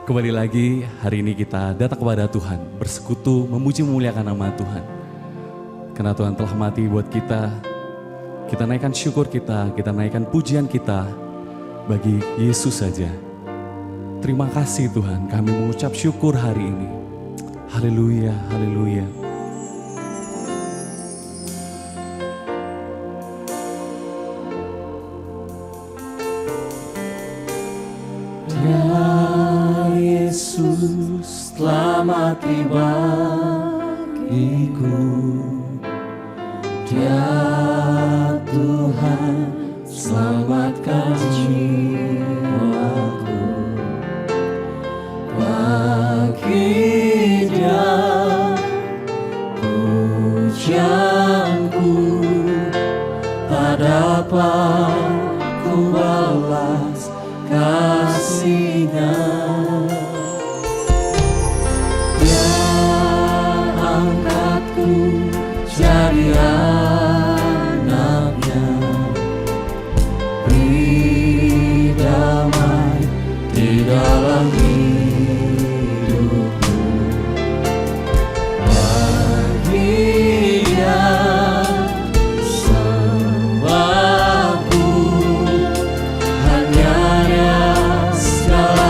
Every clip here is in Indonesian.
Kembali lagi hari ini kita datang kepada Tuhan, bersekutu, memuji memuliakan nama Tuhan. Karena Tuhan telah mati buat kita naikkan syukur kita naikkan pujian kita bagi Yesus saja. Terima kasih Tuhan, kami mengucap syukur hari ini. Haleluya, haleluya. Yesus telah mati bagiku. Dia Tuhan selamatkan jiwaku. Bagi Dia pujianku, tak dapat ku balas kasih-Nya. Jadi anaknya, beri damai di dalam hidupku. Bagi Dia sembahku, hanya Dia segala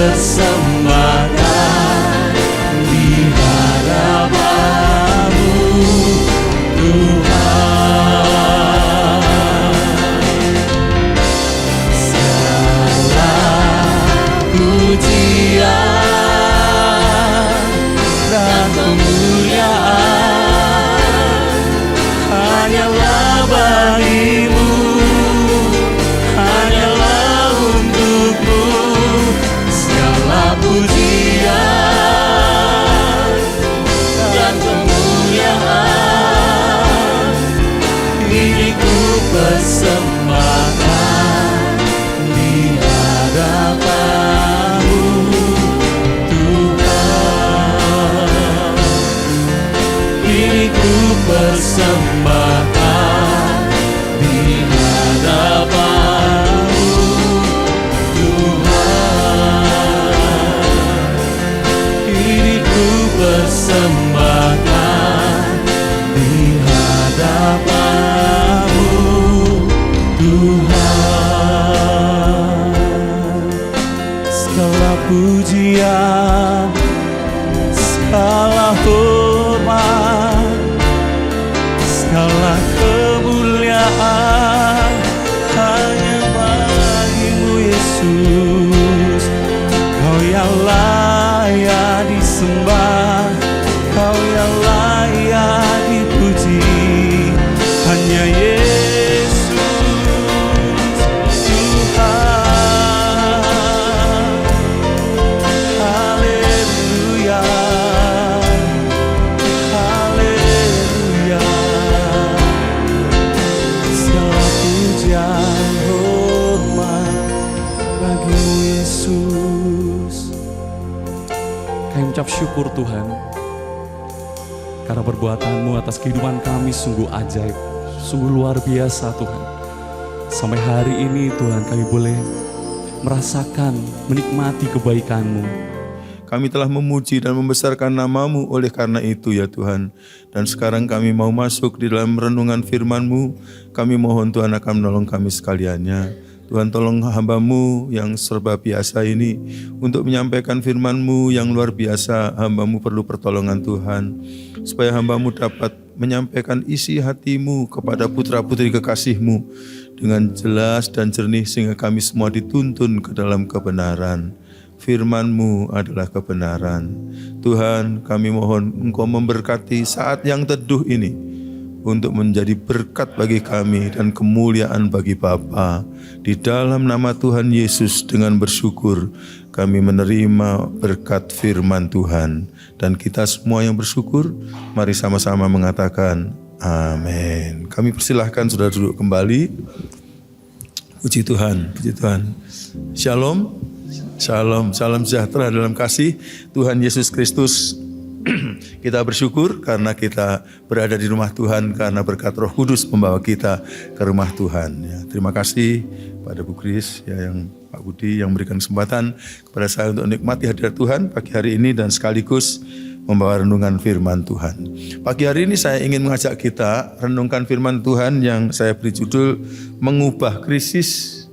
persembahkan di hadapan-Mu, Tuhan. Segala pujian dan kemuliaan hanyalah bagi-Mu, hanyalah untuk-Mu. Segala pujian dan kemuliaan ini ku persembahkan di hadapan-Mu, Tuhan. Ini ku persembahkan di hadapan-Mu, Tuhan. Ini ku persembahkan di hadapan-Mu, Tuhan. Segala pujian, segala hormat, segala kemuliaan hanya bagi-Mu, Yesus. Kau yang layak disembah, Kau yang layak dipuji, hanya Yesus Tuhan. Haleluya, haleluya. Segala pujian hormat bagi-Mu, Yesus. Kami ucap syukur Tuhan, karena perbuatan-Mu atas kehidupan kami sungguh ajaib, sungguh luar biasa Tuhan. Sampai hari ini Tuhan kami boleh merasakan, menikmati kebaikan-Mu. Kami telah memuji dan membesarkan nama-Mu oleh karena itu ya Tuhan. Dan sekarang kami mau masuk di dalam renungan firman-Mu. Kami mohon Tuhan akan menolong kami sekaliannya. Tuhan tolong hamba-Mu yang serba biasa ini untuk menyampaikan firman-Mu yang luar biasa. Hamba-Mu perlu pertolongan Tuhan, supaya hamba-Mu dapat menyampaikan isi hati-Mu kepada putra-putri kekasih-Mu dengan jelas dan jernih, sehingga kami semua dituntun ke dalam kebenaran. Firman-Mu adalah kebenaran. Tuhan, kami mohon Engkau memberkati saat yang teduh ini untuk menjadi berkat bagi kami dan kemuliaan bagi Bapa. Di dalam nama Tuhan Yesus dengan bersyukur kami menerima berkat firman Tuhan. Dan kita semua yang bersyukur, mari sama-sama mengatakan amin. Kami persilahkan saudara duduk kembali. Puji Tuhan, puji Tuhan. Shalom, shalom, salam sejahtera dalam kasih Tuhan Yesus Kristus. Kita bersyukur karena kita berada di rumah Tuhan, karena berkat Roh Kudus membawa kita ke rumah Tuhan. Ya, terima kasih pada Bu Kris, ya, yang Pak Budi yang memberikan kesempatan kepada saya untuk menikmati hadirat Tuhan pagi hari ini dan sekaligus membawa renungan firman Tuhan. Pagi hari ini saya ingin mengajak kita renungkan firman Tuhan yang saya beri judul mengubah krisis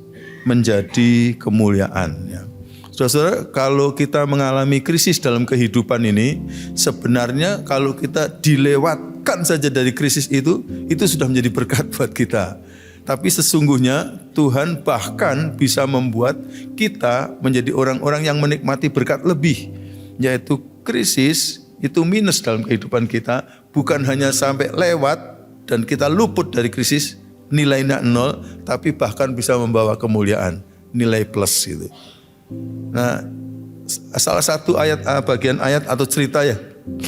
menjadi kemuliaan. Ya. Saudara-saudara, kalau kita mengalami krisis dalam kehidupan ini, sebenarnya kalau kita dilewatkan saja dari krisis itu sudah menjadi berkat buat kita. Tapi sesungguhnya Tuhan bahkan bisa membuat kita menjadi orang-orang yang menikmati berkat lebih. Yaitu krisis itu minus dalam kehidupan kita, bukan hanya sampai lewat dan kita luput dari krisis, nilainya 0, tapi bahkan bisa membawa kemuliaan, nilai plus gitu. Nah, salah satu bagian ayat atau cerita ya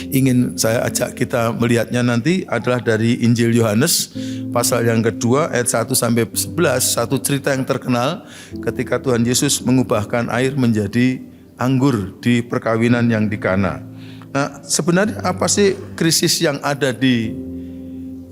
ingin saya ajak kita melihatnya nanti adalah dari Injil Yohanes pasal yang kedua ayat 1 sampai 11, satu cerita yang terkenal ketika Tuhan Yesus mengubahkan air menjadi anggur di perkawinan yang di Kana. Nah, sebenarnya apa sih krisis yang ada di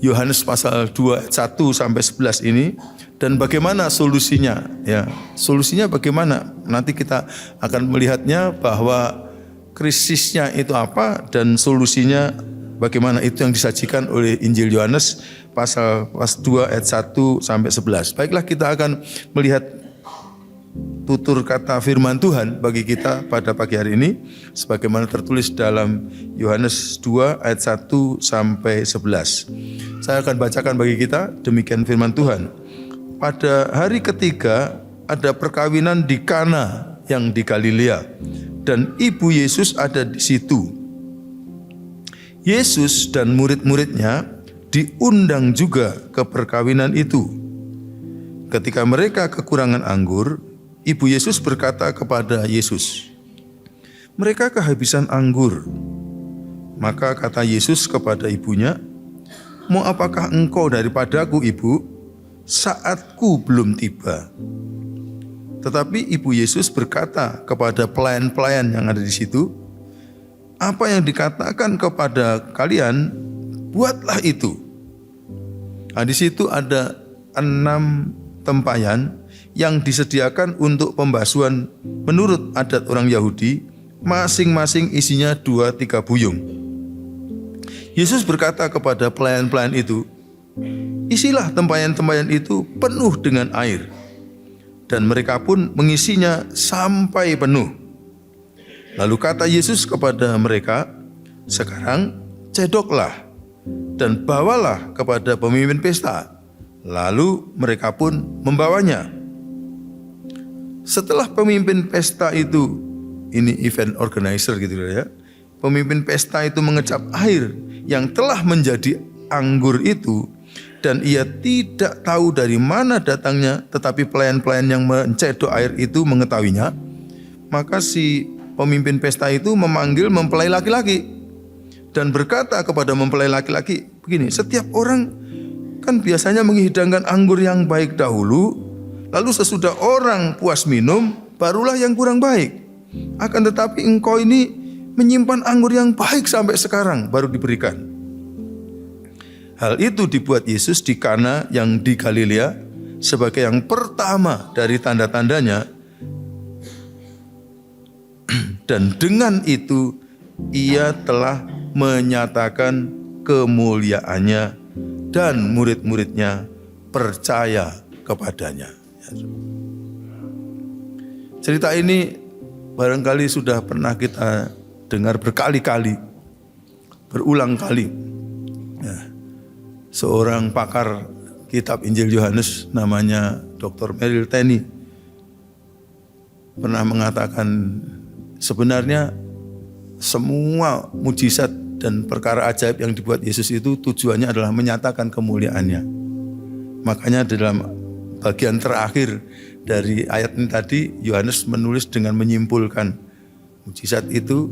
Yohanes pasal 2 ayat 1 sampai 11 ini? Dan bagaimana solusinya? Ya, solusinya bagaimana? Nanti kita akan melihatnya bahwa krisisnya itu apa dan solusinya bagaimana, itu yang disajikan oleh Injil Yohanes pasal 2 ayat 1 sampai 11. Baiklah, kita akan melihat tutur kata firman Tuhan bagi kita pada pagi hari ini sebagaimana tertulis dalam Yohanes 2 ayat 1 sampai 11. Saya akan bacakan bagi kita demikian firman Tuhan. Pada hari ketiga ada perkawinan di Kana yang di Galilea dan ibu Yesus ada di situ. Yesus dan murid-muridnya diundang juga ke perkawinan itu. Ketika mereka kekurangan anggur, ibu Yesus berkata kepada Yesus, "Mereka kehabisan anggur." Maka kata Yesus kepada ibunya, "Mau apakah engkau daripadaku, ibu? Saatku belum tiba." Tetapi ibu Yesus berkata kepada pelayan-pelayan yang ada di situ, "Apa yang dikatakan kepada kalian, buatlah itu." Nah, di situ ada 6 tempayan yang disediakan untuk pembasuhan menurut adat orang Yahudi, masing-masing isinya 2-3 buyung. Yesus berkata kepada pelayan-pelayan itu, "Isilah tempayan-tempayan itu penuh dengan air." Dan mereka pun mengisinya sampai penuh. Lalu kata Yesus kepada mereka, "Sekarang cedoklah dan bawalah kepada pemimpin pesta." Lalu mereka pun membawanya. Setelah pemimpin pesta itu, ini event organizer gitu ya, pemimpin pesta itu mengecap air yang telah menjadi anggur itu, dan ia tidak tahu dari mana datangnya, tetapi pelayan-pelayan yang mencedok air itu mengetahuinya. Maka si pemimpin pesta itu memanggil mempelai laki-laki dan berkata kepada mempelai laki-laki, begini, "Setiap orang kan biasanya menghidangkan anggur yang baik dahulu, lalu sesudah orang puas minum, barulah yang kurang baik. Akan tetapi engkau ini menyimpan anggur yang baik sampai sekarang, baru diberikan." Hal itu dibuat Yesus di Kana yang di Galilea sebagai yang pertama dari tanda-tandanya, dan dengan itu ia telah menyatakan kemuliaannya dan murid-muridnya percaya kepadanya. Cerita ini barangkali sudah pernah kita dengar berkali-kali, berulang kali. Seorang pakar kitab Injil Yohanes namanya Dr. Merrill Tenney pernah mengatakan sebenarnya semua mujizat dan perkara ajaib yang dibuat Yesus itu tujuannya adalah menyatakan kemuliaannya. Makanya dalam bagian terakhir dari ayat ini tadi, Yohanes menulis dengan menyimpulkan mujizat itu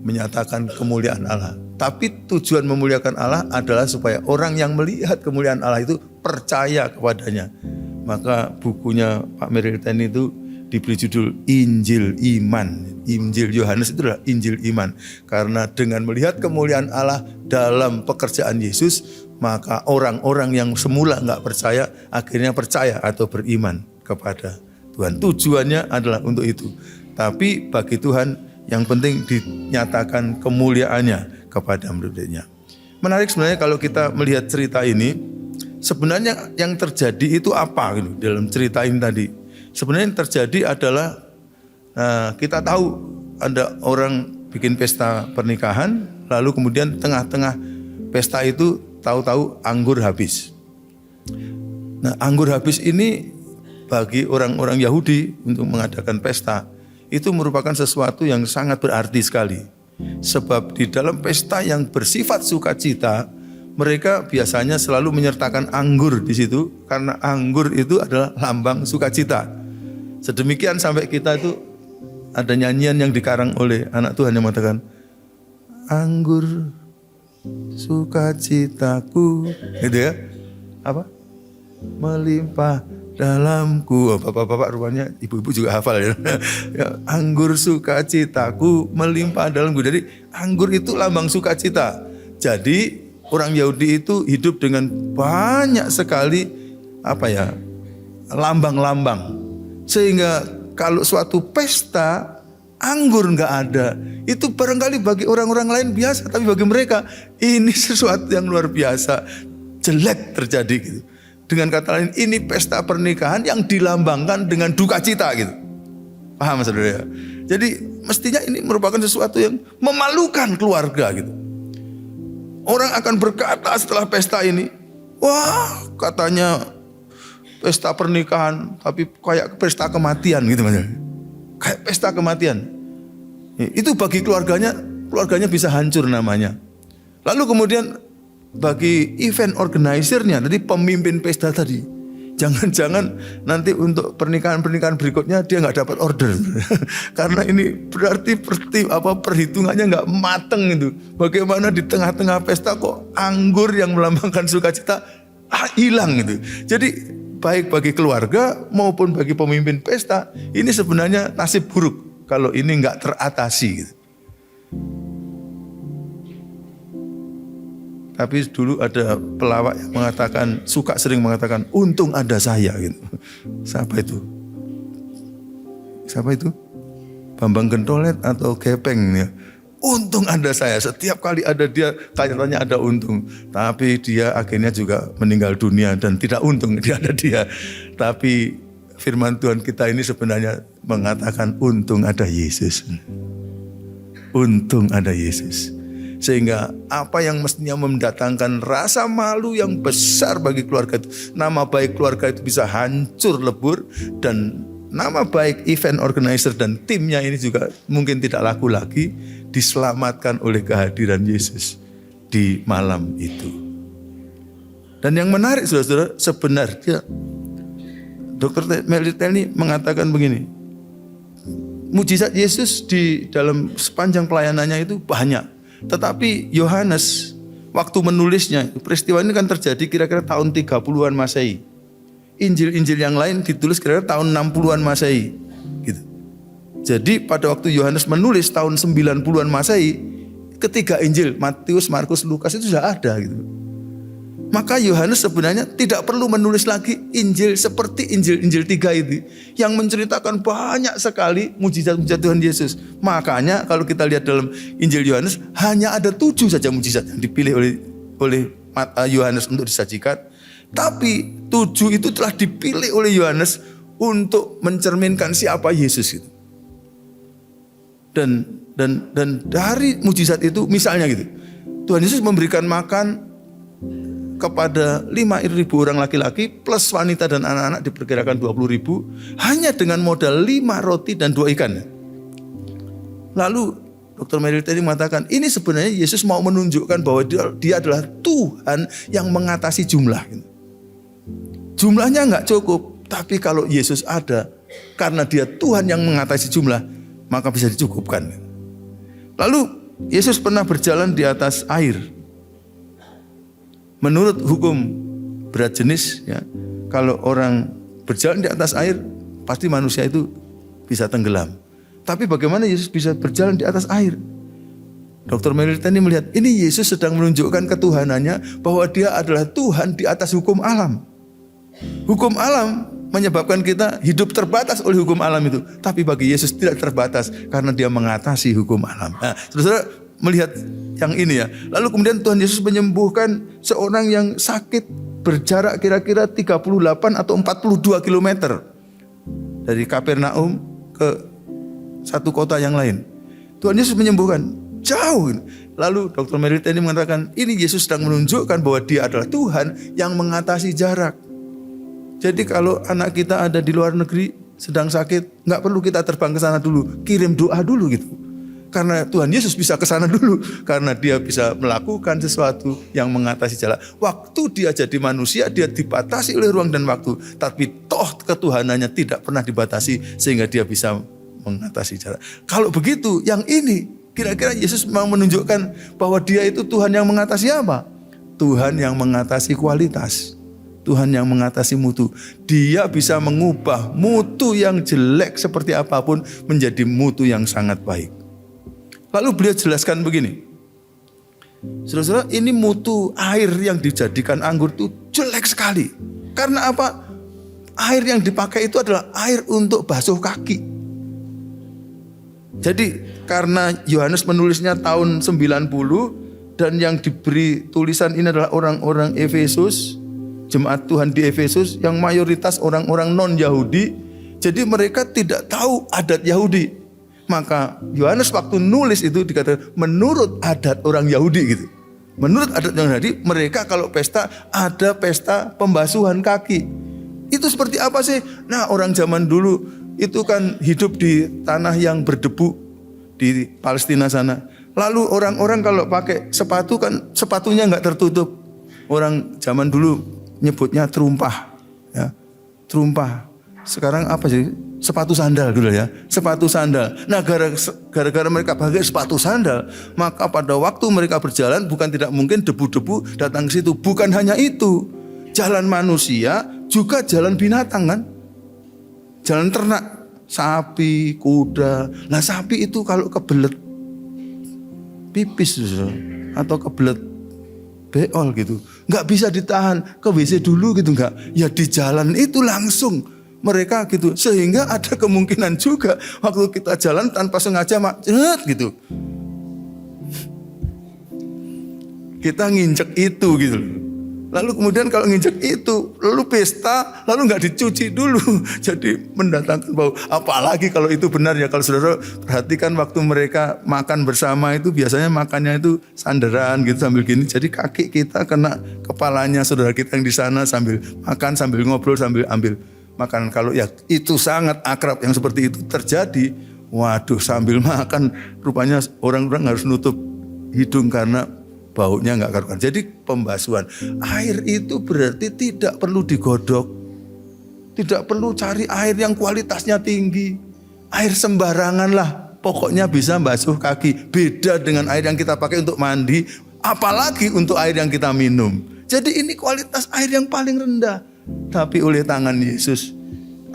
menyatakan kemuliaan Allah. Tapi tujuan memuliakan Allah adalah supaya orang yang melihat kemuliaan Allah itu percaya kepadanya. Maka bukunya Pak Merrill Tenney itu diberi judul Injil Iman. Injil Yohanes itu adalah Injil Iman. Karena dengan melihat kemuliaan Allah dalam pekerjaan Yesus, maka orang-orang yang semula nggak percaya akhirnya percaya atau beriman kepada Tuhan. Tujuannya adalah untuk itu. Tapi bagi Tuhan yang penting dinyatakan kemuliaannya kepada murid-muridnya. Menarik sebenarnya kalau kita melihat cerita ini, sebenarnya yang terjadi itu apa gitu dalam cerita ini tadi. Sebenarnya yang terjadi adalah kita tahu ada orang bikin pesta pernikahan, lalu kemudian tengah-tengah pesta itu tahu-tahu anggur habis. Nah, anggur habis ini bagi orang-orang Yahudi untuk mengadakan pesta itu merupakan sesuatu yang sangat berarti sekali. Sebab di dalam pesta yang bersifat sukacita, mereka biasanya selalu menyertakan anggur di situ karena anggur itu adalah lambang sukacita. Sedemikian sampai kita itu ada nyanyian yang dikarang oleh anak Tuhan yang mengatakan, "Anggur sukacitaku," gitu ya. Apa? "Melimpah dalamku." Oh, bapak-bapak rupanya ibu-ibu juga hafal ya. Ya, anggur sukacitaku melimpah dalamku. Jadi anggur itu lambang sukacita. Jadi orang Yahudi itu hidup dengan banyak sekali lambang-lambang. Sehingga kalau suatu pesta anggur nggak ada, itu barangkali bagi orang-orang lain biasa, tapi bagi mereka ini sesuatu yang luar biasa, jelek terjadi gitu. Dengan kata lain, ini pesta pernikahan yang dilambangkan dengan duka cita gitu. Paham saudara ya? Jadi mestinya ini merupakan sesuatu yang memalukan keluarga gitu. Orang akan berkata setelah pesta ini, wah katanya pesta pernikahan tapi kayak pesta kematian gitu Mas. Kayak pesta kematian. Itu bagi keluarganya bisa hancur namanya. Lalu kemudian bagi event organizer-nya, jadi pemimpin pesta tadi, jangan-jangan nanti untuk pernikahan-pernikahan berikutnya dia nggak dapat order. Karena ini berarti perhitungannya nggak mateng itu. Bagaimana di tengah-tengah pesta kok anggur yang melambangkan sukacita hilang gitu. Jadi baik bagi keluarga maupun bagi pemimpin pesta, ini sebenarnya nasib buruk kalau ini nggak teratasi gitu. Tapi dulu ada pelawak yang sering mengatakan, untung ada saya gitu. Siapa itu? Bambang Gentolet atau Gepeng ya. Untung ada saya, setiap kali ada dia kayaknya ada untung. Tapi dia akhirnya juga meninggal dunia dan tidak untung dia ada dia. Tapi firman Tuhan kita ini sebenarnya mengatakan untung ada Yesus. Untung ada Yesus. Sehingga apa yang mestinya mendatangkan rasa malu yang besar bagi keluarga itu, nama baik keluarga itu bisa hancur lebur, dan nama baik event organizer dan timnya ini juga mungkin tidak laku lagi, diselamatkan oleh kehadiran Yesus di malam itu. Dan yang menarik saudara-saudara, sebenarnya Dr. Meliteni mengatakan begini, mujizat Yesus di dalam sepanjang pelayanannya itu banyak. Tetapi Yohanes waktu menulisnya, peristiwa ini kan terjadi kira-kira tahun 30-an Masehi. Injil-injil yang lain ditulis kira-kira tahun 60-an Masehi gitu. Jadi pada waktu Yohanes menulis tahun 90-an Masehi, ketiga Injil Matius, Markus, Lukas itu sudah ada gitu. Maka Yohanes sebenarnya tidak perlu menulis lagi Injil seperti Injil-Injil 3 itu yang menceritakan banyak sekali mujizat-mujizat Tuhan Yesus. Makanya kalau kita lihat dalam Injil Yohanes hanya ada 7 saja mujizat yang dipilih oleh Yohanes untuk disajikan. Tapi 7 itu telah dipilih oleh Yohanes untuk mencerminkan siapa Yesus itu. Dan dari mujizat itu misalnya gitu, Tuhan Yesus memberikan makan kepada 5.000 orang laki-laki plus wanita dan anak-anak diperkirakan 20.000 hanya dengan modal 5 roti dan 2 ikan. Lalu Dr. Meliteni mengatakan ini sebenarnya Yesus mau menunjukkan bahwa dia adalah Tuhan yang mengatasi jumlah. Jumlahnya nggak cukup, tapi kalau Yesus ada, karena dia Tuhan yang mengatasi jumlah, maka bisa dicukupkan. Lalu Yesus pernah berjalan di atas air. Menurut hukum berat jenis, ya, kalau orang berjalan di atas air, pasti manusia itu bisa tenggelam. Tapi bagaimana Yesus bisa berjalan di atas air? Dr. Meliteni melihat ini Yesus sedang menunjukkan ketuhanannya, bahwa dia adalah Tuhan di atas hukum alam. Hukum alam menyebabkan kita hidup terbatas oleh hukum alam itu. Tapi bagi Yesus tidak terbatas karena dia mengatasi hukum alam. Nah, saudara melihat yang ini ya. Lalu kemudian Tuhan Yesus menyembuhkan seorang yang sakit berjarak kira-kira 38 atau 42 km dari Kapernaum ke satu kota yang lain. Tuhan Yesus menyembuhkan jauh. Lalu Dr. Meliteni mengatakan ini Yesus sedang menunjukkan bahwa dia adalah Tuhan yang mengatasi jarak. Jadi kalau anak kita ada di luar negeri sedang sakit, nggak perlu kita terbang ke sana dulu, kirim doa dulu gitu. Karena Tuhan Yesus bisa ke sana dulu, karena dia bisa melakukan sesuatu yang mengatasi jarak. Waktu dia jadi manusia, dia dibatasi oleh ruang dan waktu, tapi toh ketuhanannya tidak pernah dibatasi sehingga dia bisa mengatasi jarak. Kalau begitu, yang ini kira-kira Yesus mau menunjukkan bahwa dia itu Tuhan yang mengatasi apa? Tuhan yang mengatasi kualitas. Tuhan yang mengatasi mutu. Dia bisa mengubah mutu yang jelek seperti apapun menjadi mutu yang sangat baik. Lalu beliau jelaskan begini. Saudara-saudara, ini mutu air yang dijadikan anggur itu jelek sekali. Karena apa? Air yang dipakai itu adalah air untuk basuh kaki. Jadi karena Yohanes menulisnya tahun 90 dan yang diberi tulisan ini adalah orang-orang Efesus, jemaat Tuhan di Efesus yang mayoritas orang-orang non-Yahudi, Jadi mereka tidak tahu adat Yahudi. Maka Yohanes waktu nulis itu dikatakan menurut adat orang Yahudi gitu. Menurut adat orang Yahudi, mereka kalau pesta ada pesta pembasuhan kaki. Itu seperti apa sih? Nah, orang zaman dulu itu kan hidup di tanah yang berdebu di Palestina sana. Lalu orang-orang kalau pakai sepatu kan sepatunya nggak tertutup. Orang zaman dulu nyebutnya terumpah, ya, terumpah. Sekarang apa sih? Sepatu sandal dulu ya, sepatu sandal. Nah, gara-gara mereka pakai sepatu sandal, maka pada waktu mereka berjalan bukan tidak mungkin debu-debu datang ke situ. Bukan hanya itu, jalan manusia juga jalan binatang kan, jalan ternak, sapi, kuda. Nah, sapi itu kalau kebelet pipis atau kebelet beol gitu, nggak bisa ditahan, ke WC dulu gitu nggak? Ya di jalan itu langsung. Mereka gitu, sehingga ada kemungkinan juga waktu kita jalan tanpa sengaja macet gitu, kita nginjek itu gitu. Lalu kemudian kalau nginjek itu, lalu pesta, lalu nggak dicuci dulu, jadi mendatangkan bau. Apalagi kalau itu benar ya, kalau saudara perhatikan waktu mereka makan bersama itu biasanya makannya itu sandaran gitu sambil gini, jadi kaki kita kena kepalanya saudara kita yang di sana sambil makan, sambil ngobrol, sambil ambil makanan. Kalau ya itu sangat akrab yang seperti itu terjadi, waduh sambil makan rupanya orang-orang harus nutup hidung karena baunya nggak karuan. Jadi pembasuhan air itu berarti tidak perlu digodok, tidak perlu cari air yang kualitasnya tinggi, air sembarangan lah, pokoknya bisa basuh kaki. Beda dengan air yang kita pakai untuk mandi, apalagi untuk air yang kita minum. Jadi ini kualitas air yang paling rendah. Tapi oleh tangan Yesus,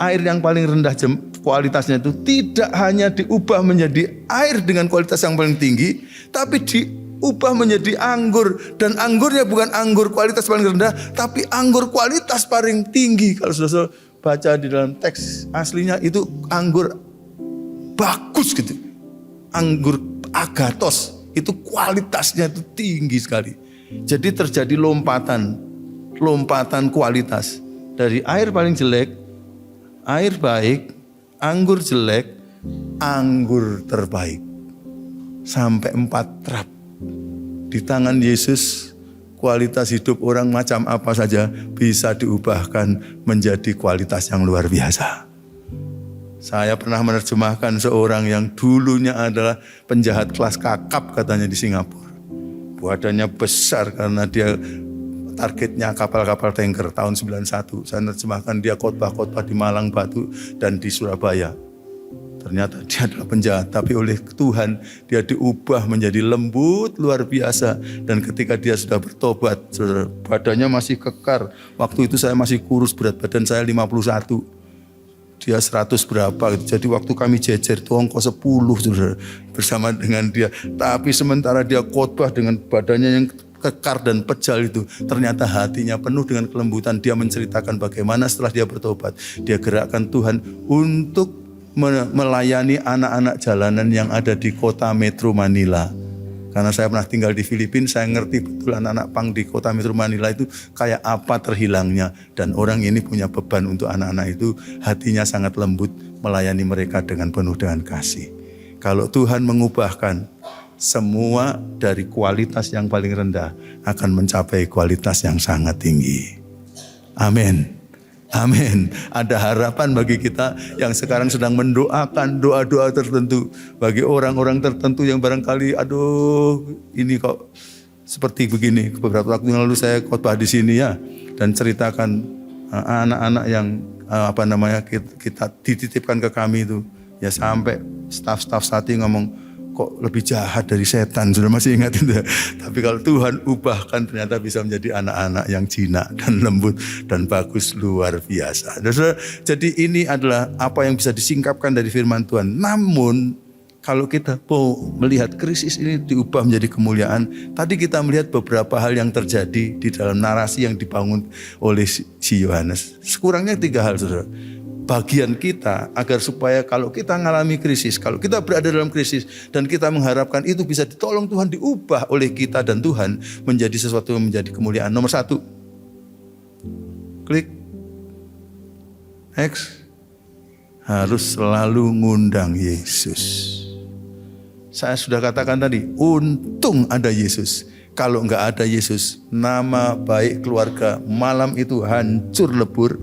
air yang paling rendah kualitasnya itu tidak hanya diubah menjadi air dengan kualitas yang paling tinggi, tapi diubah menjadi anggur. Dan anggurnya bukan anggur kualitas paling rendah, tapi anggur kualitas paling tinggi. Kalau saudara baca di dalam teks aslinya itu anggur bagus gitu, anggur agathos, itu kualitasnya itu tinggi sekali. Jadi terjadi lompatan kualitas dari air paling jelek, air baik, anggur jelek, anggur terbaik, sampai 4 trap. Di tangan Yesus kualitas hidup orang macam apa saja bisa diubahkan menjadi kualitas yang luar biasa. Saya pernah menerjemahkan seorang yang dulunya adalah penjahat kelas kakap katanya di Singapura. Badannya besar karena dia targetnya kapal-kapal tanker tahun 91. Saya menerjemahkan dia khotbah-khotbah di Malang Batu dan di Surabaya. Ternyata dia adalah penjahat, tapi oleh Tuhan dia diubah menjadi lembut luar biasa. Dan ketika dia sudah bertobat, saudara, badannya masih kekar. Waktu itu saya masih kurus, berat badan saya 51. Dia 100 berapa gitu. Jadi waktu kami jejer itu ongkos 10 saudara, bersama dengan dia. Tapi sementara dia khotbah dengan badannya yang kekar dan pejal itu, ternyata hatinya penuh dengan kelembutan. Dia menceritakan bagaimana setelah dia bertobat, dia gerakkan Tuhan untuk melayani anak-anak jalanan yang ada di kota Metro Manila. Karena saya pernah tinggal di Filipina, saya ngerti betul anak-anak pang di kota Metro Manila itu kayak apa terhilangnya. Dan orang ini punya beban untuk anak-anak itu, hatinya sangat lembut melayani mereka dengan penuh dengan kasih. Kalau Tuhan mengubahkan, semua dari kualitas yang paling rendah akan mencapai kualitas yang sangat tinggi. Amin. Amin. Ada harapan bagi kita yang sekarang sedang mendoakan doa-doa tertentu. Bagi orang-orang tertentu yang barangkali, aduh ini kok seperti begini. Beberapa waktu yang lalu saya khotbah di sini ya. Dan ceritakan anak-anak yang kita dititipkan ke kami itu. Ya sampai staf-staf Sati ngomong, kok lebih jahat dari setan, sudah masih ingat itu. Tapi kalau Tuhan ubahkan ternyata bisa menjadi anak-anak yang jinak dan lembut dan bagus luar biasa. Jadi ini adalah apa yang bisa disingkapkan dari firman Tuhan. Namun kalau kita mau melihat krisis ini diubah menjadi kemuliaan, tadi kita melihat beberapa hal yang terjadi di dalam narasi yang dibangun oleh si Yohanes. Sekurangnya 3 hal saudara. Bagian kita agar supaya kalau kita mengalami krisis, kalau kita berada dalam krisis dan kita mengharapkan itu bisa ditolong Tuhan, diubah oleh kita dan Tuhan menjadi sesuatu yang menjadi kemuliaan. Nomor 1, klik X. harus selalu ngundang Yesus. Saya sudah katakan tadi, untung ada Yesus. Kalau enggak ada Yesus, nama baik keluarga malam itu hancur lebur.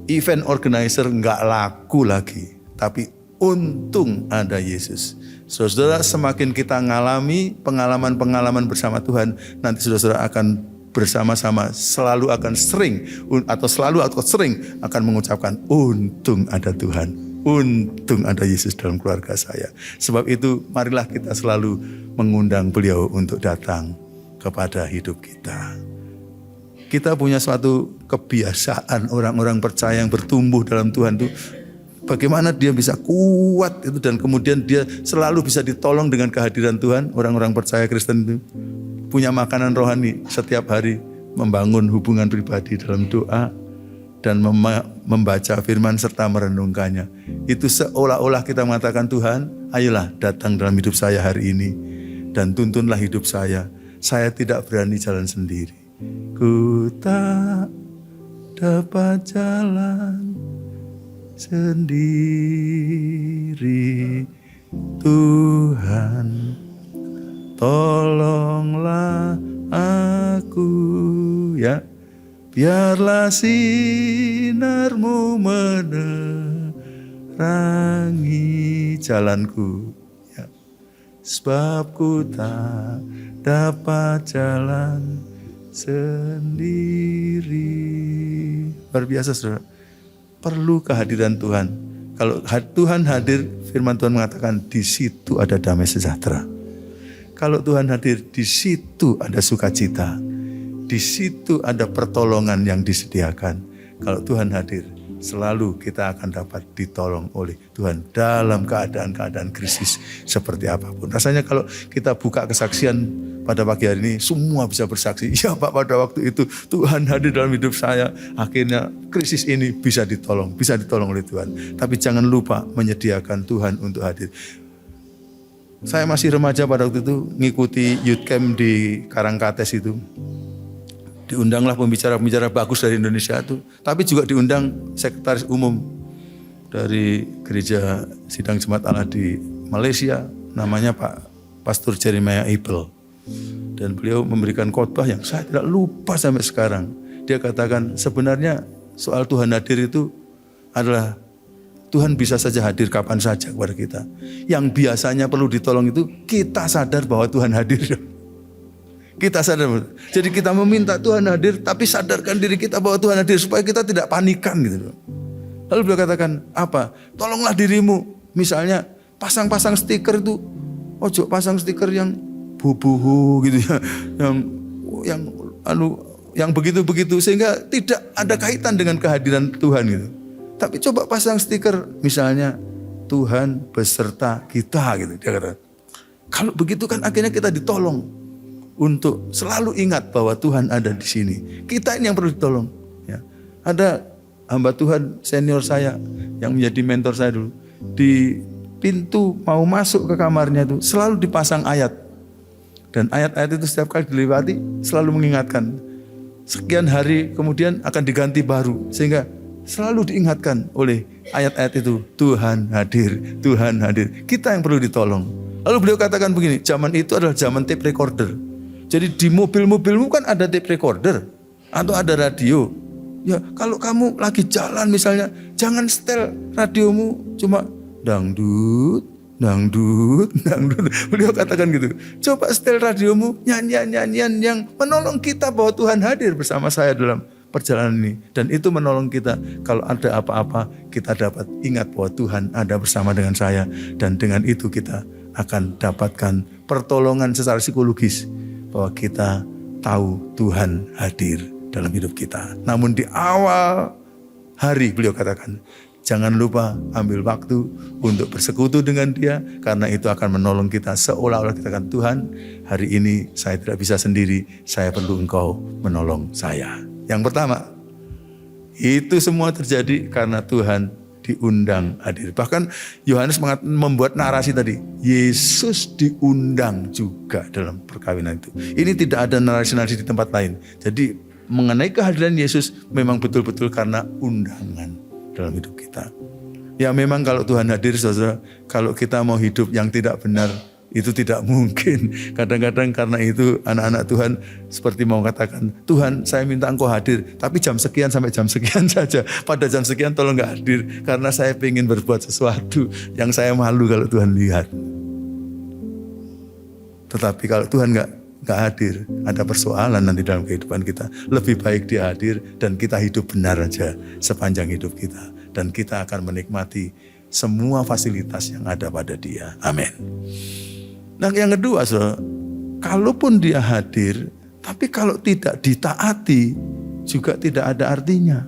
Event organizer enggak laku lagi. Tapi untung ada Yesus. Saudara, semakin kita ngalami pengalaman-pengalaman bersama Tuhan, nanti saudara akan bersama-sama selalu akan sering akan mengucapkan untung ada Tuhan. Untung ada Yesus dalam keluarga saya. Sebab itu marilah kita selalu mengundang beliau untuk datang kepada hidup kita. Kita punya suatu kebiasaan orang-orang percaya yang bertumbuh dalam Tuhan itu, bagaimana dia bisa kuat itu dan kemudian dia selalu bisa ditolong dengan kehadiran Tuhan. Orang-orang percaya Kristen itu punya makanan rohani setiap hari, membangun hubungan pribadi dalam doa dan membaca firman serta merenungkannya. Itu seolah-olah kita mengatakan, Tuhan, ayolah datang dalam hidup saya hari ini dan tuntunlah hidup saya. Saya tidak berani jalan sendiri. Ku tak dapat jalan sendiri. Tuhan, tolonglah aku, ya. Biarlah sinarmu menerangi jalanku, ya. Sebab ku tak dapat jalan sendiri. Luar biasa, saudara. Perlu kehadiran Tuhan. Kalau Tuhan hadir, firman Tuhan mengatakan di situ ada damai sejahtera. Kalau Tuhan hadir, di situ ada sukacita. Di situ ada pertolongan yang disediakan. Kalau Tuhan hadir, selalu kita akan dapat ditolong oleh Tuhan dalam keadaan-keadaan krisis seperti apapun. Rasanya kalau kita buka kesaksian pada pagi hari ini, semua bisa bersaksi. Ya Pak, pada waktu itu Tuhan hadir dalam hidup saya. Akhirnya krisis ini bisa ditolong oleh Tuhan. Tapi jangan lupa menyediakan Tuhan untuk hadir. Saya masih remaja pada waktu itu, ngikuti youth camp di Karangkates itu. Diundanglah pembicara-pembicara bagus dari Indonesia itu, tapi juga diundang sekretaris umum dari gereja Sidang Jemaat Allah di Malaysia, namanya Pak Pastor Jeremiah Abel. Dan beliau memberikan khotbah yang saya tidak lupa sampai sekarang. Dia katakan sebenarnya soal Tuhan hadir itu adalah Tuhan bisa saja hadir kapan saja kepada kita. Yang biasanya perlu ditolong itu kita sadar bahwa Tuhan hadir. Kita sadar. Jadi kita meminta Tuhan hadir, tapi sadarkan diri kita bahwa Tuhan hadir supaya kita tidak panikan gitu. Lalu beliau katakan apa? Tolonglah dirimu. Misalnya pasang-pasang stiker itu, ojo pasang stiker yang bubuhu gitu ya, yang begitu-begitu sehingga tidak ada kaitan dengan kehadiran Tuhan gitu. Tapi coba pasang stiker misalnya Tuhan beserta kita gitu. Dia kata, kalau begitu kan akhirnya kita ditolong untuk selalu ingat bahwa Tuhan ada di sini. Kita ini yang perlu ditolong. Ya. Ada hamba Tuhan senior saya yang menjadi mentor saya dulu. Di pintu mau masuk ke kamarnya itu selalu dipasang ayat. Dan ayat-ayat itu setiap kali dilewati selalu mengingatkan. Sekian hari kemudian akan diganti baru. Sehingga selalu diingatkan oleh ayat-ayat itu. Tuhan hadir, Tuhan hadir. Kita yang perlu ditolong. Lalu beliau katakan begini, zaman itu adalah zaman tape recorder. Jadi di mobil-mobilmu kan ada tape recorder atau ada radio. Ya kalau kamu lagi jalan misalnya, jangan setel radiomu cuma dangdut. Beliau katakan gitu. Coba setel radiomu nyanyian-nyanyian yang menolong kita bahwa Tuhan hadir bersama saya dalam perjalanan ini. Dan itu menolong kita kalau ada apa-apa kita dapat ingat bahwa Tuhan ada bersama dengan saya. Dan dengan itu kita akan dapatkan pertolongan secara psikologis bahwa kita tahu Tuhan hadir dalam hidup kita. Namun di awal hari beliau katakan, jangan lupa ambil waktu untuk bersekutu dengan Dia, karena itu akan menolong kita seolah-olah kita katakan, Tuhan hari ini saya tidak bisa sendiri, saya perlu Engkau menolong saya. Yang pertama, itu semua terjadi karena Tuhan diundang hadir. Bahkan Yohanes membuat narasi tadi, Yesus diundang juga dalam perkawinan itu. Ini tidak ada narasi-narasi di tempat lain. Jadi mengenai kehadiran Yesus memang betul-betul karena undangan. dalam hidup kita. Ya memang kalau Tuhan hadir, saudara, kalau kita mau hidup yang tidak benar, itu tidak mungkin. Kadang-kadang karena itu anak-anak Tuhan seperti mau katakan, Tuhan saya minta Engkau hadir, tapi jam sekian sampai jam sekian saja. Pada jam sekian tolong gak hadir, karena saya ingin berbuat sesuatu yang saya malu kalau Tuhan lihat. Tetapi kalau Tuhan gak hadir, ada persoalan nanti dalam kehidupan kita. Lebih baik Dia hadir dan kita hidup benar aja sepanjang hidup kita. Dan kita akan menikmati semua fasilitas yang ada pada Dia. Amin. Nah yang kedua, saudara, kalaupun Dia hadir, tapi kalau tidak ditaati juga tidak ada artinya.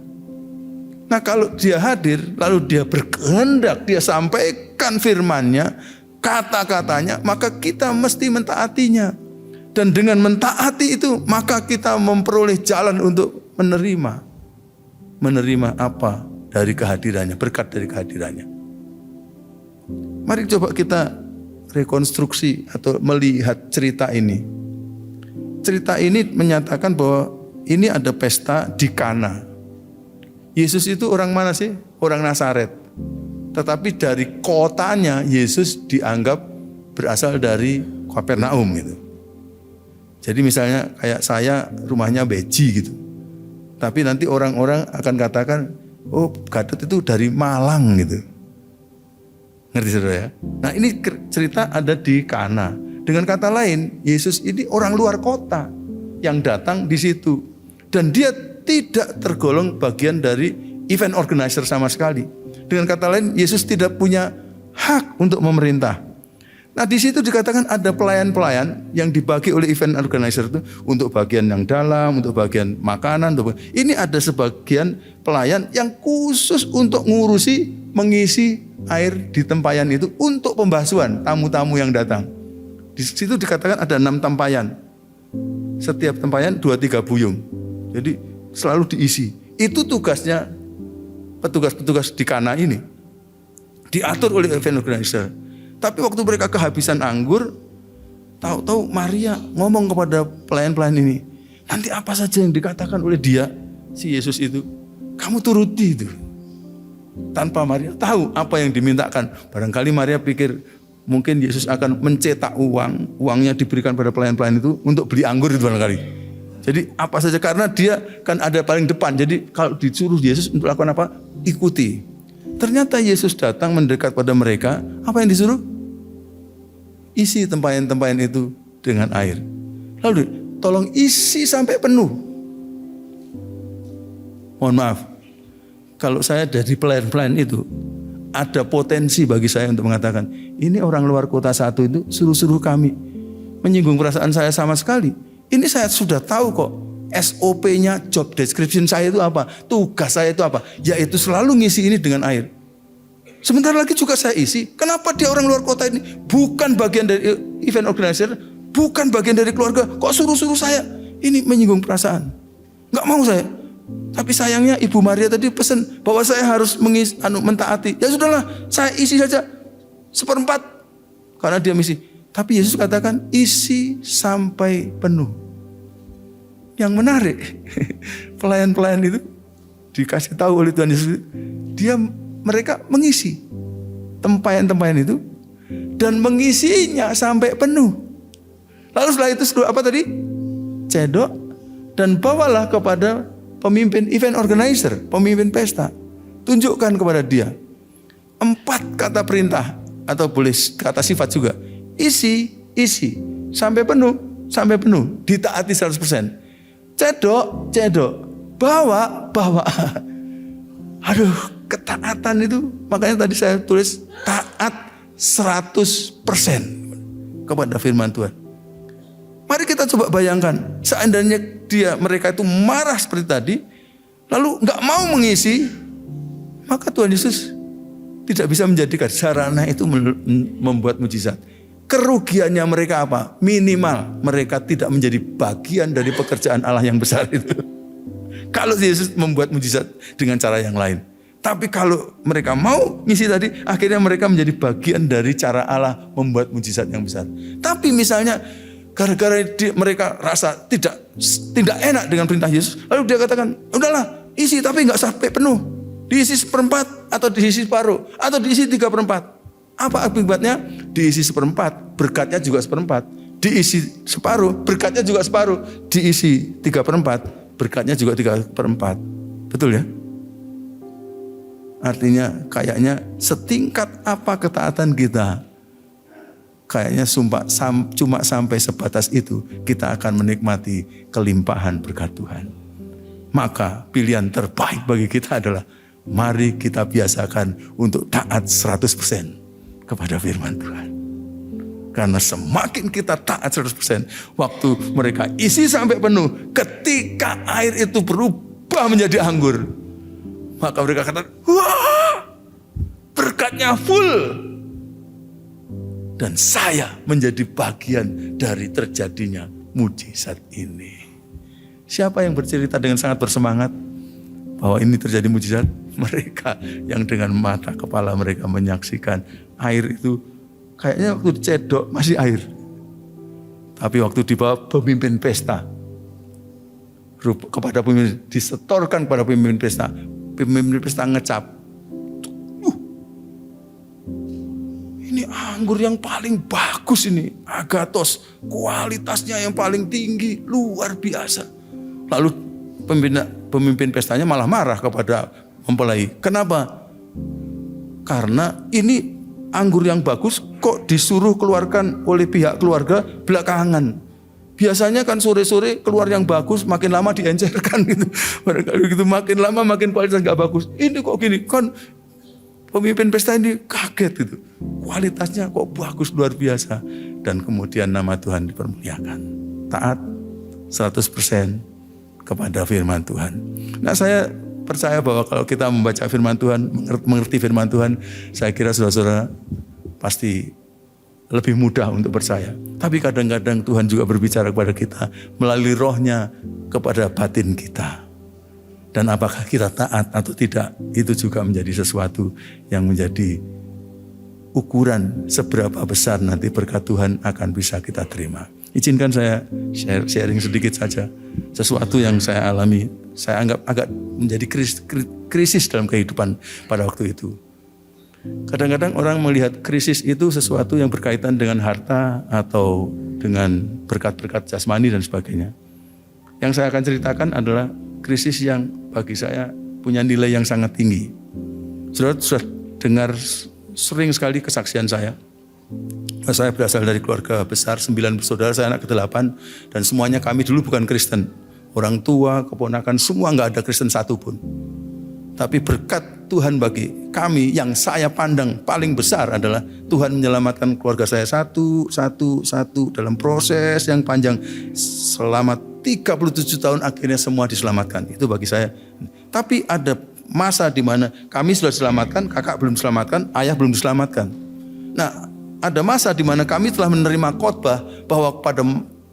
Nah kalau Dia hadir, lalu Dia berkehendak, Dia sampaikan firman-Nya, kata-katanya, maka kita mesti mentaatinya. Dan dengan mentaati itu, maka kita memperoleh jalan untuk menerima apa dari kehadirannya, berkat dari kehadirannya. Mari coba kita rekonstruksi atau melihat cerita ini. Cerita ini menyatakan bahwa ini ada pesta di Kana. Yesus itu orang mana sih? Orang Nazaret. Tetapi dari kotanya Yesus dianggap berasal dari Kapernaum gitu. Jadi misalnya kayak saya rumahnya Beji gitu. Tapi nanti orang-orang akan katakan, oh Gatot itu dari Malang gitu. Ngerti saudara ya? Nah ini cerita ada di Kana. Dengan kata lain, Yesus ini orang luar kota yang datang di situ. Dan dia tidak tergolong bagian dari event organizer sama sekali. Dengan kata lain, Yesus tidak punya hak untuk memerintah. Nah di situ dikatakan ada pelayan-pelayan yang dibagi oleh event organizer itu untuk bagian yang dalam, untuk bagian makanan. Ini ada sebagian pelayan yang khusus untuk mengisi air di tempayan itu untuk pembasuhan tamu-tamu yang datang. Di situ dikatakan ada 6 tempayan. Setiap tempayan 2-3 buyung. Jadi selalu diisi. Itu tugasnya petugas-petugas di Kana ini. Diatur oleh event organizer. Tapi waktu mereka kehabisan anggur, tahu-tahu Maria ngomong kepada pelayan-pelayan ini, nanti apa saja yang dikatakan oleh dia, si Yesus itu, kamu turuti itu. Tanpa Maria tahu apa yang dimintakan. Barangkali Maria pikir mungkin Yesus akan mencetak uangnya diberikan pada pelayan-pelayan itu untuk beli anggur itu barangkali. Jadi apa saja, karena dia kan ada paling depan. Jadi kalau disuruh Yesus untuk lakukan apa, ikuti. Ternyata Yesus datang mendekat pada mereka, apa yang disuruh? Isi tempayan-tempayan itu dengan air. Lalu tolong isi sampai penuh. Mohon maaf, kalau saya dari pelayan-pelayan itu, ada potensi bagi saya untuk mengatakan, ini orang luar kota satu itu suruh-suruh kami. Menyinggung perasaan saya sama sekali. Ini saya sudah tahu kok, SOP-nya, job description saya itu apa, tugas saya itu apa, yaitu selalu ngisi ini dengan air. Sebentar lagi juga saya isi. Kenapa dia orang luar kota ini bukan bagian dari event organizer, bukan bagian dari keluarga, kok suruh-suruh saya? Ini menyinggung perasaan. Nggak mau saya. Tapi sayangnya Ibu Maria tadi pesan bahwa saya harus mentaati. Ya sudahlah, saya isi saja 1/4 karena dia misi. Tapi Yesus katakan isi sampai penuh. Yang menarik, pelayan-pelayan itu dikasih tahu oleh Tuhan Yesus, mereka mengisi tempayan-tempayan itu dan mengisinya sampai penuh. Lalu setelah itu apa tadi? Cedok dan bawalah kepada pemimpin event organizer, pemimpin pesta. Tunjukkan kepada dia 4 kata perintah atau boleh kata sifat juga. Isi sampai penuh, ditaati 100%. Cedok, bawa. Aduh, ketaatan itu, makanya tadi saya tulis taat 100% kepada firman Tuhan. Mari kita coba bayangkan, seandainya mereka itu marah seperti tadi, lalu nggak mau mengisi, maka Tuhan Yesus tidak bisa menjadikan sarana itu membuat mujizat. Kerugiannya mereka apa? Minimal mereka tidak menjadi bagian dari pekerjaan Allah yang besar itu. Kalau Yesus membuat mujizat dengan cara yang lain. Tapi kalau mereka mau ngisi tadi, akhirnya mereka menjadi bagian dari cara Allah membuat mujizat yang besar. Tapi misalnya gara-gara mereka rasa tidak enak dengan perintah Yesus, lalu dia katakan, udahlah isi tapi nggak sampai penuh. Diisi seperempat atau diisi separuh atau diisi 3/4. Apa akibatnya? Diisi seperempat, berkatnya juga seperempat. Diisi separuh, berkatnya juga separuh. Diisi 3/4, berkatnya juga 3/4. Betul ya? Artinya kayaknya setingkat apa ketaatan kita, kayaknya cuma sampai sebatas itu kita akan menikmati kelimpahan berkat Tuhan. Maka pilihan terbaik bagi kita adalah mari kita biasakan untuk taat 100% kepada firman Tuhan. Karena semakin kita taat 100%, waktu mereka isi sampai penuh, ketika air itu berubah menjadi anggur, maka mereka katakan, wah, berkatnya full. Dan saya menjadi bagian dari terjadinya mujizat ini. Siapa yang bercerita dengan sangat bersemangat bahwa ini terjadi mujizat? Mereka yang dengan mata kepala mereka menyaksikan air itu kayaknya waktu dicedok masih air. Tapi waktu dibawa pemimpin pesta, kepada pemimpin, disetorkan kepada pemimpin pesta ngecap. Ini anggur yang paling bagus ini, agathos, kualitasnya yang paling tinggi, luar biasa. Lalu pemimpin pestanya malah marah kepada mempelai. Kenapa? Karena ini anggur yang bagus kok disuruh keluarkan oleh pihak keluarga belakangan. Biasanya kan sore-sore keluar yang bagus, makin lama diencerkan gitu. Barangkali gitu, makin lama makin kualitas gak bagus. Ini kok gini, kan pemimpin pesta ini kaget gitu. Kualitasnya kok bagus luar biasa. Dan kemudian nama Tuhan dipermuliakan. Taat 100% kepada firman Tuhan. Nah, saya percaya bahwa kalau kita membaca firman Tuhan, mengerti firman Tuhan, saya kira saudara-saudara pasti lebih mudah untuk percaya. Tapi kadang-kadang Tuhan juga berbicara kepada kita melalui rohnya kepada batin kita. Dan apakah kita taat atau tidak, itu juga menjadi sesuatu yang menjadi ukuran seberapa besar nanti berkat Tuhan akan bisa kita terima. Izinkan saya sharing sedikit saja. Sesuatu yang saya alami, saya anggap agak menjadi krisis dalam kehidupan pada waktu itu. Kadang-kadang orang melihat krisis itu sesuatu yang berkaitan dengan harta atau dengan berkat-berkat jasmani dan sebagainya. Yang saya akan ceritakan adalah krisis yang bagi saya punya nilai yang sangat tinggi. Saudara sudah dengar sering sekali kesaksian saya. Saya berasal dari keluarga besar, 9 bersaudara, saya anak ke-8, dan semuanya kami dulu bukan Kristen. Orang tua, keponakan, semua gak ada Kristen satupun. Tapi berkat Tuhan bagi kami yang saya pandang paling besar adalah Tuhan menyelamatkan keluarga saya satu dalam proses yang panjang. Selama 37 tahun akhirnya semua diselamatkan. Itu bagi saya. Tapi ada masa di mana kami sudah diselamatkan, kakak belum diselamatkan, ayah belum diselamatkan. Nah, ada masa di mana kami telah menerima khotbah bahwa pada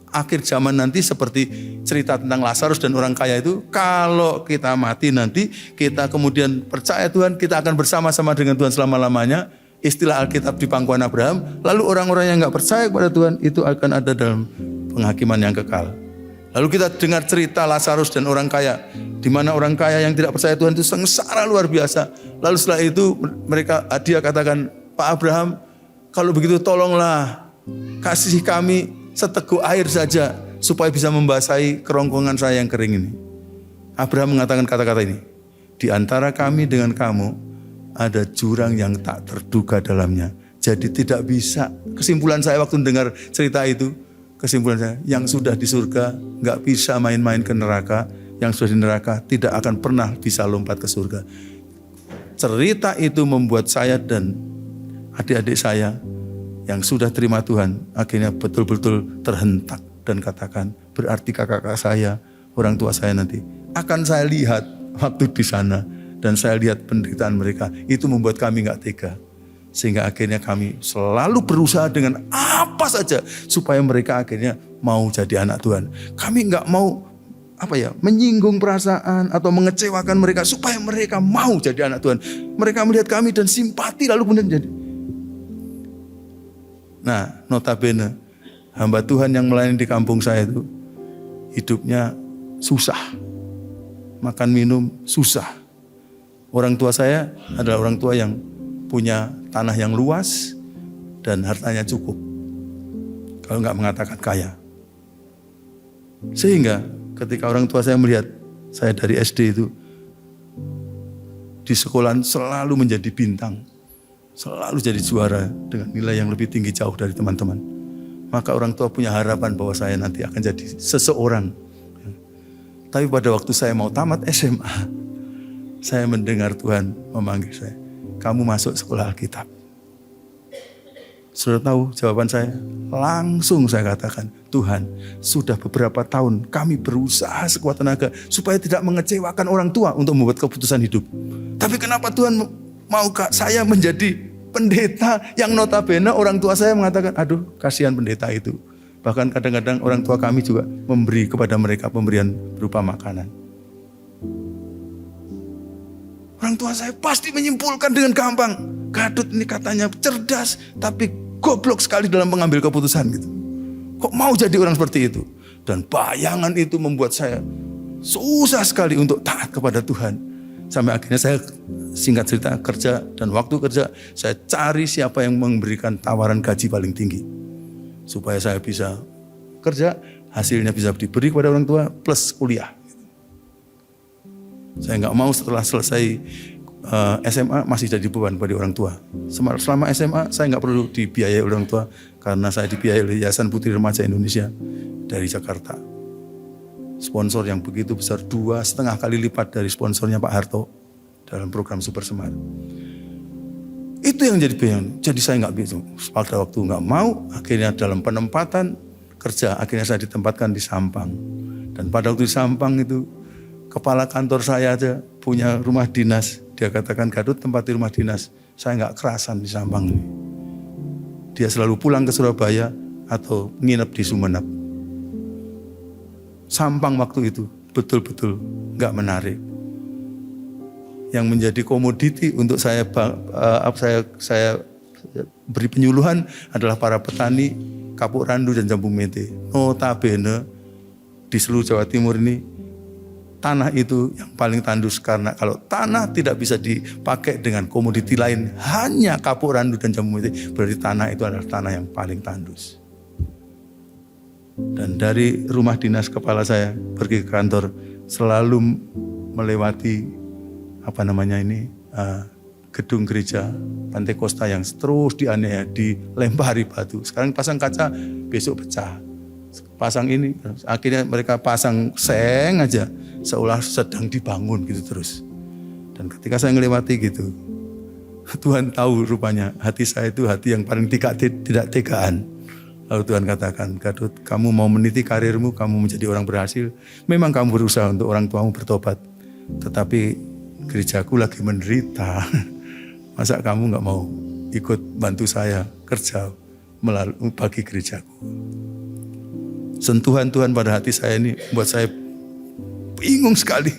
akhir zaman nanti seperti cerita tentang Lazarus dan orang kaya itu, kalau kita mati nanti, kita kemudian percaya Tuhan, kita akan bersama-sama dengan Tuhan selama-lamanya. Istilah Alkitab di pangkuan Abraham. Lalu orang-orang yang gak percaya kepada Tuhan itu akan ada dalam penghakiman yang kekal. Lalu kita dengar cerita Lazarus dan orang kaya, di mana orang kaya yang tidak percaya Tuhan itu sengsara luar biasa. Lalu setelah itu dia katakan, Pak Abraham, kalau begitu tolonglah kasih kami seteguk air saja supaya bisa membasahi kerongkongan saya yang kering ini. Abraham mengatakan kata-kata ini, di antara kami dengan kamu ada jurang yang tak terduga dalamnya. Jadi tidak bisa, kesimpulan saya waktu mendengar cerita itu, kesimpulan saya, yang sudah di surga gak bisa main-main ke neraka, yang sudah di neraka tidak akan pernah bisa lompat ke surga. Cerita itu membuat saya dan adik-adik saya yang sudah terima Tuhan akhirnya betul-betul terhentak dan katakan, berarti kakak-kakak saya, orang tua saya nanti akan saya lihat waktu di sana, dan saya lihat penderitaan mereka. Itu membuat kami gak tega, sehingga akhirnya kami selalu berusaha dengan apa saja supaya mereka akhirnya mau jadi anak Tuhan. Kami gak mau menyinggung perasaan atau mengecewakan mereka supaya mereka mau jadi anak Tuhan. Mereka melihat kami dan simpati, lalu kemudian jadi. Nah, notabene hamba Tuhan yang melayani di kampung saya itu hidupnya susah, makan minum susah, Orang tua saya adalah orang tua yang punya tanah yang luas dan hartanya cukup. Kalau nggak mengatakan kaya. Sehingga ketika orang tua saya melihat saya dari SD itu di sekolahan selalu menjadi bintang, selalu jadi juara dengan nilai yang lebih tinggi jauh dari teman-teman. Maka orang tua punya harapan bahwa saya nanti akan jadi seseorang. Tapi pada waktu saya mau tamat SMA, saya mendengar Tuhan memanggil saya, kamu masuk sekolah Alkitab. Saudara tahu jawaban saya? Langsung saya katakan, Tuhan, sudah beberapa tahun kami berusaha sekuat tenaga supaya tidak mengecewakan orang tua untuk membuat keputusan hidup. Tapi kenapa Tuhan mau saya menjadi pendeta yang notabene orang tua saya mengatakan, aduh kasihan pendeta itu. Bahkan kadang-kadang orang tua kami juga memberi kepada mereka pemberian berupa makanan. Orang tua saya pasti menyimpulkan dengan gampang, Gadut ini katanya cerdas, tapi goblok sekali dalam mengambil keputusan gitu. Kok mau jadi orang seperti itu? Dan bayangan itu membuat saya susah sekali untuk taat kepada Tuhan. Sampai akhirnya saya singkat cerita kerja, dan waktu kerja saya cari siapa yang memberikan tawaran gaji paling tinggi. Supaya saya bisa kerja, hasilnya bisa diberi kepada orang tua plus kuliah. Saya nggak mau setelah selesai SMA masih jadi beban bagi orang tua. Selama SMA saya nggak perlu dibiayai oleh orang tua karena saya dibiayai oleh Yayasan Putri Remaja Indonesia dari Jakarta. Sponsor yang begitu besar 2,5 kali lipat dari sponsornya Pak Harto dalam program Super Semar. Itu yang jadi bayangan. Jadi saya nggak bisa. Pada waktu nggak mau, akhirnya dalam penempatan kerja, akhirnya saya ditempatkan di Sampang. Dan pada waktu di Sampang itu kepala kantor saya aja punya rumah dinas. Dia katakan, Gadut tempati rumah dinas. Saya nggak kerasan di Sampang ini. Dia selalu pulang ke Surabaya atau nginep di Sumenep. Sampang waktu itu betul-betul nggak menarik. Yang menjadi komoditi untuk saya beri penyuluhan adalah para petani kapuk randu dan jambu mente. Notabene di seluruh Jawa Timur ini tanah itu yang paling tandus, karena kalau tanah tidak bisa dipakai dengan komoditi lain, hanya kapuk randu dan jambu mente, berarti tanah itu adalah tanah yang paling tandus. Dan dari rumah dinas kepala saya pergi ke kantor selalu melewati gedung gereja Pantekosta yang terus dianiaya, dilempari batu. Sekarang pasang kaca, besok pecah. Pasang ini, akhirnya mereka pasang seng aja, seolah sedang dibangun gitu terus. Dan ketika saya ngelewati gitu, Tuhan tahu rupanya hati saya itu hati yang paling tidak tegaan. Lalu Tuhan katakan, Gadut, kamu mau meniti karirmu, kamu menjadi orang berhasil. Memang kamu berusaha untuk orang tuamu bertobat, tetapi gerejaku lagi menderita. Masa kamu gak mau ikut bantu saya kerja bagi gerejaku? Sentuhan Tuhan pada hati saya ini buat saya bingung sekali.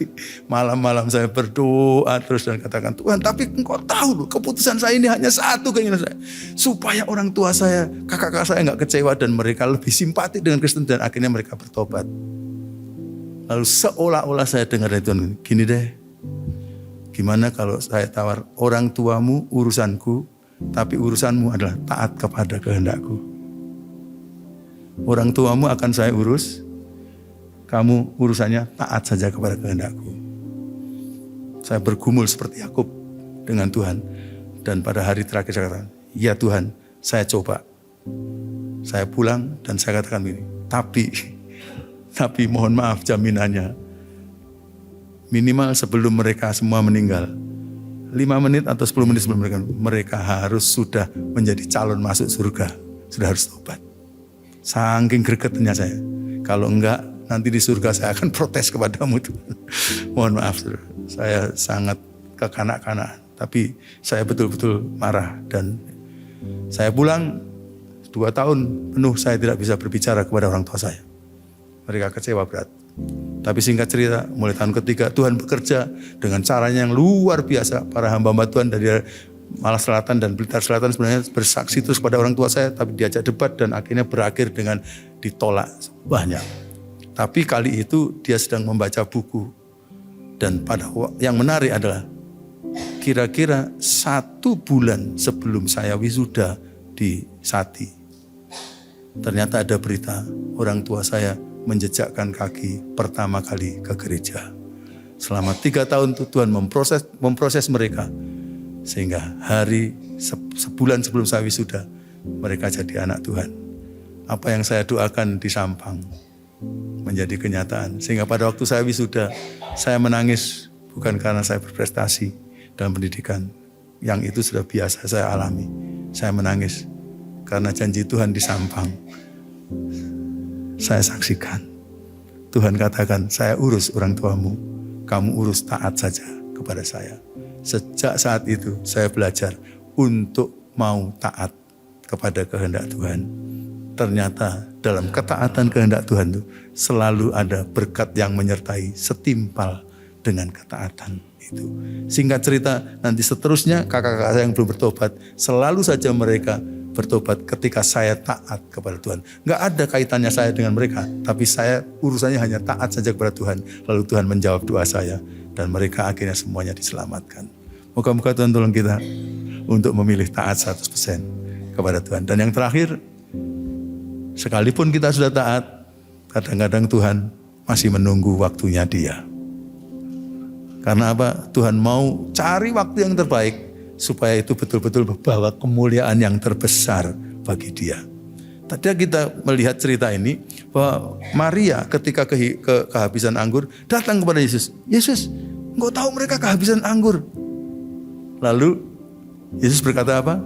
Malam-malam saya berdoa terus dan katakan, Tuhan, tapi Engkau tahu loh, keputusan saya ini hanya satu keinginan saya. Supaya orang tua saya, kakak-kakak saya gak kecewa dan mereka lebih simpati dengan Kristen dan akhirnya mereka bertobat. Lalu seolah-olah saya dengar dari Tuhan, gini deh, gimana kalau saya tawar, orang tuamu urusanku, tapi urusanmu adalah taat kepada kehendakku. Orang tuamu akan saya urus, kamu urusannya taat saja kepada kehendakku. Saya bergumul seperti Yakub dengan Tuhan. Dan pada hari terakhir saya katakan, ya Tuhan, saya coba. Saya pulang dan saya katakan begini, tapi mohon maaf jaminannya, minimal sebelum mereka semua meninggal, 5 menit atau 10 menit sebelum mereka harus sudah menjadi calon masuk surga. Sudah harus tobat. Saking gregetnya saya. Kalau enggak, nanti di surga saya akan protes kepadamu Tuhan. Mohon maaf, saya sangat kekanak-kanakan. Tapi saya betul-betul marah. Dan saya pulang 2 tahun penuh saya tidak bisa berbicara kepada orang tua saya. Mereka kecewa berat. Tapi singkat cerita, mulai tahun ketiga Tuhan bekerja dengan caranya yang luar biasa. Para hamba-hamba Tuhan dari Malang Selatan dan Blitar Selatan sebenarnya bersaksi terus pada orang tua saya, tapi diajak debat dan akhirnya berakhir dengan ditolak banyak. Tapi kali itu dia sedang membaca buku. Dan yang menarik adalah kira-kira 1 bulan sebelum saya wisuda di Sati, ternyata ada berita orang tua saya menjejakkan kaki pertama kali ke gereja. Selama 3 tahun itu Tuhan memproses mereka, sehingga sebulan sebelum saya wisuda, mereka jadi anak Tuhan. Apa yang saya doakan di Sampang menjadi kenyataan. Sehingga pada waktu saya wisuda, saya menangis bukan karena saya berprestasi dalam pendidikan. Yang itu sudah biasa saya alami. Saya menangis karena janji Tuhan di Sampang. Saya saksikan. Tuhan katakan, saya urus orang tuamu. Kamu urus taat saja kepada saya. Sejak saat itu saya belajar untuk mau taat kepada kehendak Tuhan. Ternyata dalam ketaatan kehendak Tuhan itu selalu ada berkat yang menyertai setimpal dengan ketaatan itu. Singkat cerita, nanti seterusnya kakak-kakak saya yang belum bertobat, selalu saja mereka bertobat ketika saya taat kepada Tuhan. Gak ada kaitannya saya dengan mereka, tapi saya urusannya hanya taat saja kepada Tuhan. Lalu Tuhan menjawab doa saya dan mereka akhirnya semuanya diselamatkan. Moga-moga Tuhan tolong kita untuk memilih taat 100% kepada Tuhan. Dan yang terakhir, sekalipun kita sudah taat, kadang-kadang Tuhan masih menunggu waktunya Dia. Karena apa? Tuhan mau cari waktu yang terbaik supaya itu betul-betul membawa kemuliaan yang terbesar bagi Dia. Tadi kita melihat cerita ini bahwa Maria ketika kehabisan anggur datang kepada Yesus. Yesus, engkau tahu mereka kehabisan anggur. Lalu Yesus berkata apa?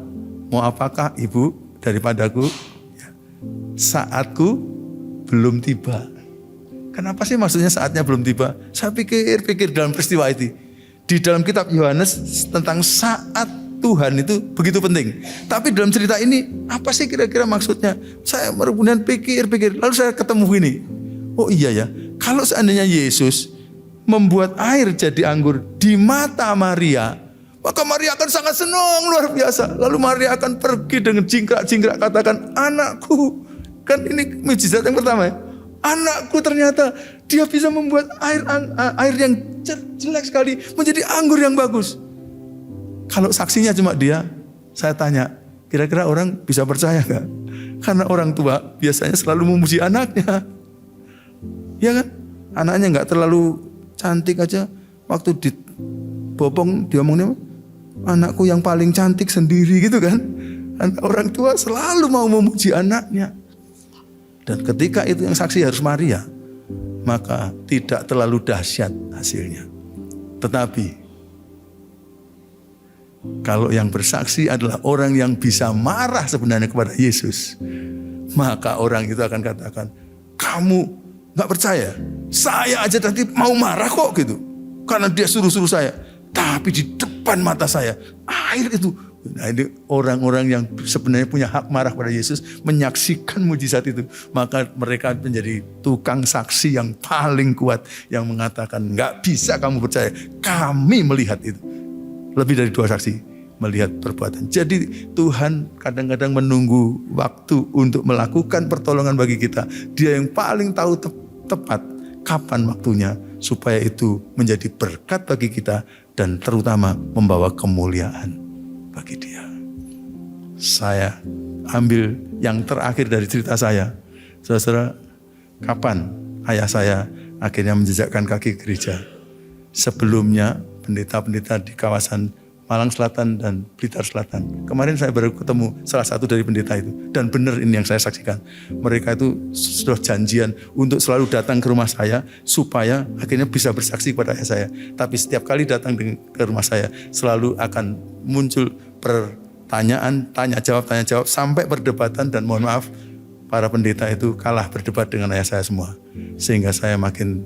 Mau apakah ibu daripadaku? Saatku belum tiba. Kenapa sih maksudnya saatnya belum tiba? Saya pikir dalam peristiwa itu. Di dalam kitab Yohanes tentang saat Tuhan itu begitu penting. Tapi dalam cerita ini apa sih kira-kira maksudnya? Saya kemudian pikir. Lalu saya ketemu gini. Oh iya ya. Kalau seandainya Yesus membuat air jadi anggur di mata Maria, maka Maria akan sangat senang luar biasa. Lalu Maria akan pergi dengan jingkrak-jingkrak katakan, anakku. Kan ini mujizat yang pertama ya. Anakku ternyata dia bisa membuat air yang jelek sekali menjadi anggur yang bagus. Kalau saksinya cuma dia, saya tanya, kira-kira orang bisa percaya gak? Karena orang tua biasanya selalu memuji anaknya. Ya kan? Anaknya gak terlalu cantik aja. Waktu dibopong dia ngomongnya, anakku yang paling cantik sendiri gitu kan. Orang tua selalu mau memuji anaknya. Dan ketika itu yang saksi harus Maria, maka tidak terlalu dahsyat hasilnya. Tetapi kalau yang bersaksi adalah orang yang bisa marah sebenarnya kepada Yesus, maka orang itu akan katakan, kamu gak percaya? Saya aja tadi mau marah kok gitu, karena dia suruh-suruh saya. Tapi di depan mata saya, air itu. Nah ini orang-orang yang sebenarnya punya hak marah pada Yesus menyaksikan mujizat itu. Maka mereka menjadi tukang saksi yang paling kuat yang mengatakan gak bisa kamu percaya. Kami melihat itu. Lebih dari 2 saksi melihat perbuatan. Jadi Tuhan kadang-kadang menunggu waktu untuk melakukan pertolongan bagi kita. Dia yang paling tahu tepat kapan waktunya supaya itu menjadi berkat bagi kita dan terutama membawa kemuliaan bagi Dia. Saya ambil yang terakhir dari cerita saya. Saudara, kapan ayah saya akhirnya menjejakkan kaki gereja? Sebelumnya pendeta-pendeta di kawasan Malang Selatan dan Blitar Selatan. Kemarin saya baru ketemu salah satu dari pendeta itu. Dan benar ini yang saya saksikan. Mereka itu sudah janjian untuk selalu datang ke rumah saya supaya akhirnya bisa bersaksi kepada ayah saya. Tapi setiap kali datang ke rumah saya selalu akan muncul pertanyaan, tanya jawab sampai perdebatan dan mohon maaf para pendeta itu kalah berdebat dengan ayah saya semua. Sehingga saya makin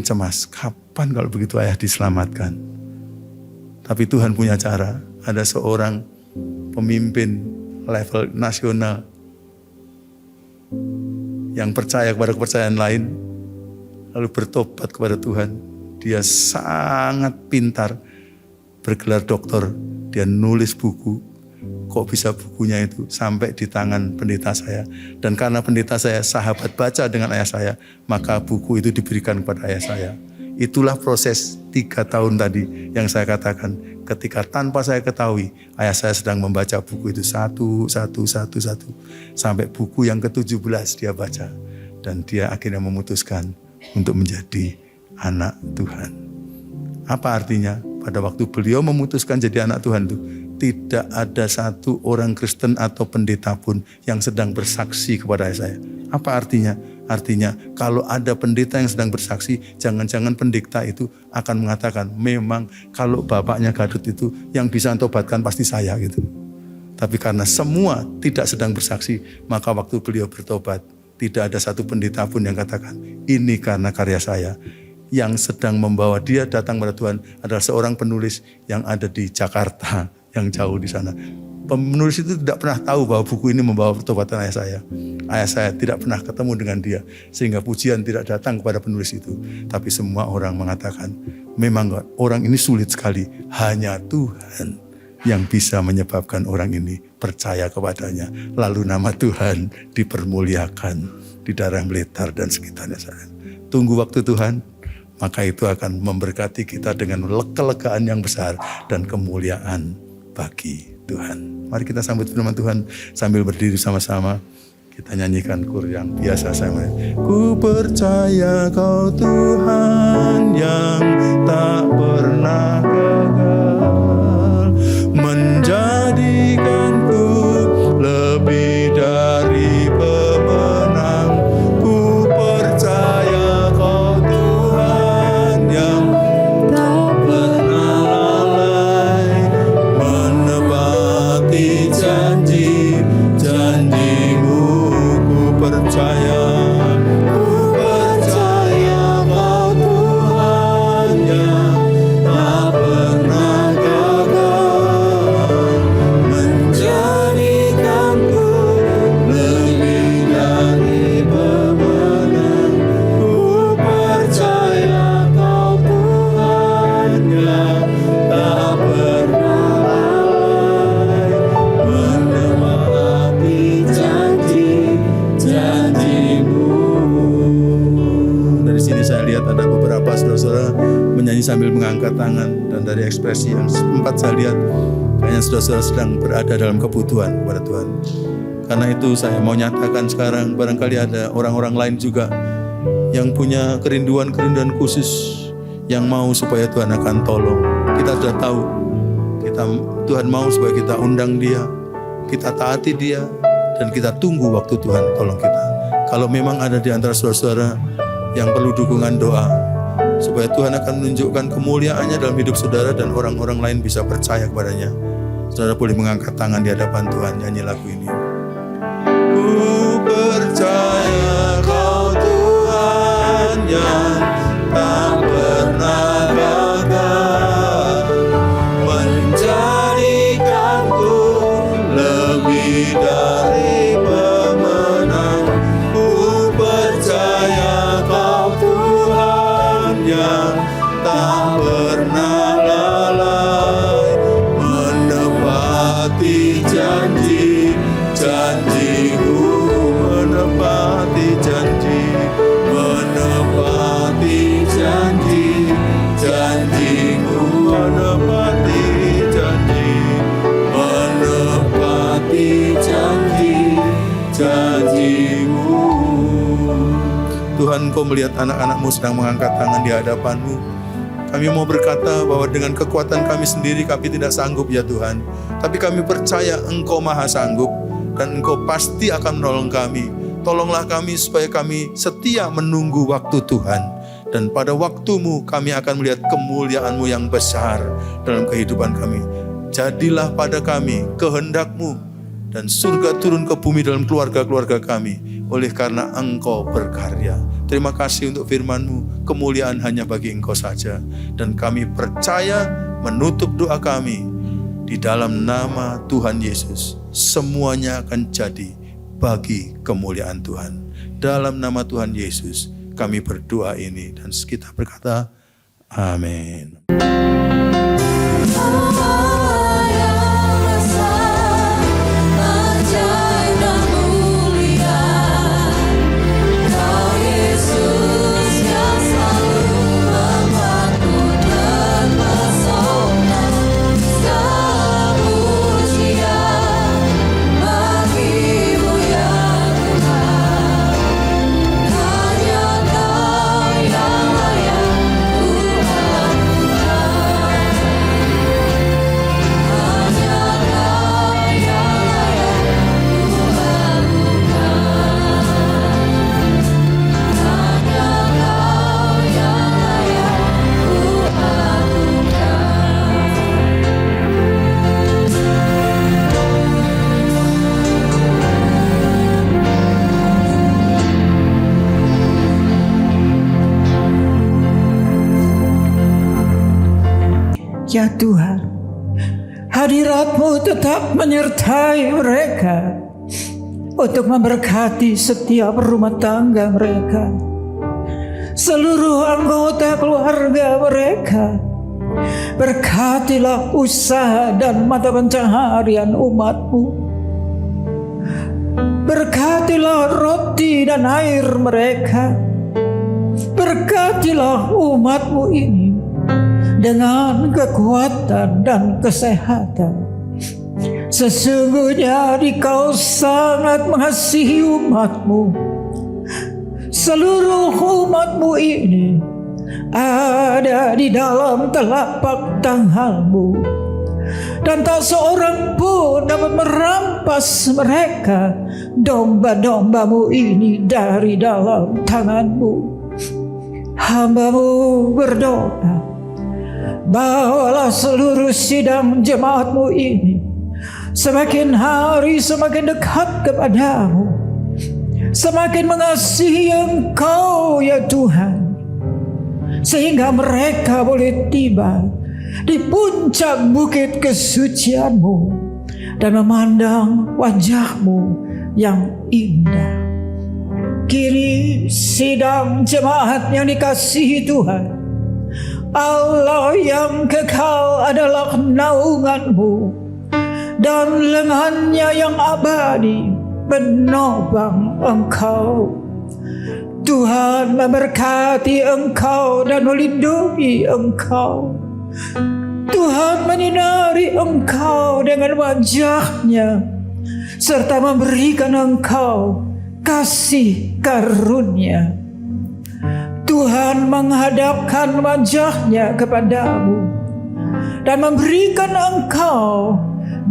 cemas. Kapan kalau begitu ayah diselamatkan? Tapi Tuhan punya cara. Ada seorang pemimpin level nasional yang percaya kepada kepercayaan lain, lalu bertobat kepada Tuhan. Dia sangat pintar, bergelar doktor. Dia nulis buku. Kok bisa bukunya itu sampai di tangan pendeta saya. Dan karena pendeta saya sahabat baca dengan ayah saya, maka buku itu diberikan kepada ayah saya. Itulah proses 3 tahun tadi yang saya katakan. Ketika tanpa saya ketahui, ayah saya sedang membaca buku itu satu. Sampai buku yang ke-17 dia baca. Dan dia akhirnya memutuskan untuk menjadi anak Tuhan. Apa artinya? Pada waktu beliau memutuskan jadi anak Tuhan itu, tidak ada satu orang Kristen atau pendeta pun yang sedang bersaksi kepada saya. Apa artinya? Artinya kalau ada pendeta yang sedang bersaksi, jangan-jangan pendeta itu akan mengatakan, memang kalau bapaknya Gadut itu yang bisa tobatkan pasti saya gitu. Tapi karena semua tidak sedang bersaksi, maka waktu beliau bertobat, tidak ada satu pendeta pun yang katakan, ini karena karya saya. Yang sedang membawa dia datang pada Tuhan adalah seorang penulis yang ada di Jakarta, yang jauh di sana. Penulis itu tidak pernah tahu bahwa buku ini membawa pertobatan ayah saya. Ayah saya tidak pernah ketemu dengan dia, sehingga pujian tidak datang kepada penulis itu. Tapi semua orang mengatakan, memang orang ini sulit sekali. Hanya Tuhan yang bisa menyebabkan orang ini percaya kepadanya. Lalu nama Tuhan dipermuliakan di daerah Blitar dan sekitarnya. Tunggu waktu Tuhan, maka itu akan memberkati kita dengan kelegaan yang besar dan kemuliaan bagi Tuhan. Mari kita sambut firman Tuhan sambil berdiri sama-sama. Kita nyanyikan kur yang biasa sama. Ku percaya Kau Tuhan yang tak pernah gagal, menjadikanku lebih dari pemenang. Ku percaya Kau Tuhan yang tak pernah lalai, menepati janji-janji-Mu. Ku percaya Kau Tuhan yang tak pernah gagal, menjadikanku lebih dari pemenang. Ku percaya Kau Tuhan yang tak pernah lalai, menepati janji-janji-Mu. Dari sini saya lihat ada beberapa saudara-saudara menyanyi sambil mengangkat tangan, dan dari ekspresi yang sempat saya lihat, kayaknya saudara-saudara sedang berada dalam kebutuhan kepada Tuhan. Karena itu saya mau nyatakan sekarang, barangkali ada orang-orang lain juga yang punya kerinduan-kerinduan khusus, yang mau supaya Tuhan akan tolong. Kita sudah tahu, Tuhan mau supaya kita undang Dia, kita taati Dia, dan kita tunggu waktu Tuhan tolong kita. Kalau memang ada di antara saudara-saudara yang perlu dukungan doa, supaya Tuhan akan menunjukkan kemuliaannya dalam hidup saudara dan orang-orang lain bisa percaya kepadanya, saudara boleh mengangkat tangan di hadapan Tuhan, nyanyi lagu ini. Ku percaya Kau Tuhan yang tak pernah gagal, menjadikanku lebih dari pemenang. Ku percaya Kau Tuhan yang tak pernah lalai, menepati janji-janji-Mu, menepati janji, menepati janji-janji-Mu, menepati janji, menepati janji-janji-Mu. Tuhan, Kau melihat anak-anak-Mu sedang mengangkat tangan di hadapan-Mu. Kami mau berkata bahwa dengan kekuatan kami sendiri kami tidak sanggup ya Tuhan. Tapi kami percaya Engkau maha sanggup dan Engkau pasti akan menolong kami. Tolonglah kami supaya kami setia menunggu waktu Tuhan. Dan pada waktu-Mu kami akan melihat kemuliaan-Mu yang besar dalam kehidupan kami. Jadilah pada kami kehendak-Mu dan surga turun ke bumi dalam keluarga-keluarga kami. Oleh karena Engkau berkarya. Terima kasih untuk firman-Mu. Kemuliaan hanya bagi Engkau saja. Dan kami percaya menutup doa kami di dalam nama Tuhan Yesus. Semuanya akan jadi bagi kemuliaan Tuhan. Dalam nama Tuhan Yesus kami berdoa ini. Dan kita berkata, amin. Ya Tuhan, hadirat-Mu tetap menyertai mereka untuk memberkati setiap rumah tangga mereka, seluruh anggota keluarga mereka. Berkatilah usaha dan mata pencaharian umat-Mu. Berkatilah roti dan air mereka. Berkatilah umat-Mu ini dengan kekuatan dan kesehatan. Sesungguhnya Dikau sangat mengasihi umat-Mu. Seluruh umat-Mu ini ada di dalam telapak tangan-Mu, dan tak seorang pun dapat merampas mereka, domba-domba-Mu ini, dari dalam tangan-Mu. Hamba-Mu berdoa, bawalah seluruh sidang jemaat-Mu ini semakin hari semakin dekat kepada-Mu, semakin mengasihi Engkau ya Tuhan, sehingga mereka boleh tiba di puncak bukit kesucian-Mu dan memandang wajah-Mu yang indah. Kini sidang jemaat yang dikasihi Tuhan, Allah yang kekal adalah naungan-Mu, dan lengannya yang abadi menopang Engkau. Tuhan memberkati Engkau dan melindungi Engkau. Tuhan menyinari Engkau dengan wajah-Nya, serta memberikan Engkau kasih karunia. Tuhan menghadapkan wajah-Nya kepadamu dan memberikan Engkau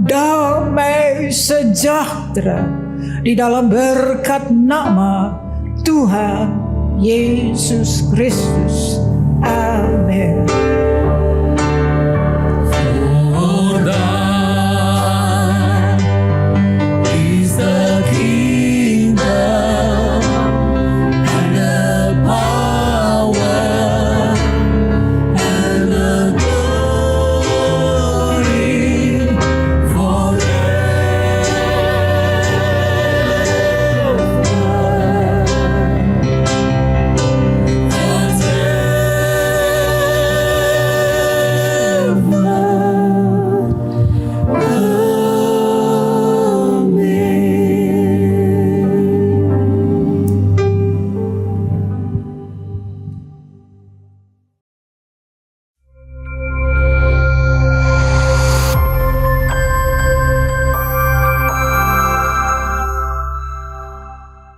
damai sejahtera di dalam berkat nama Tuhan Yesus Kristus. Amin.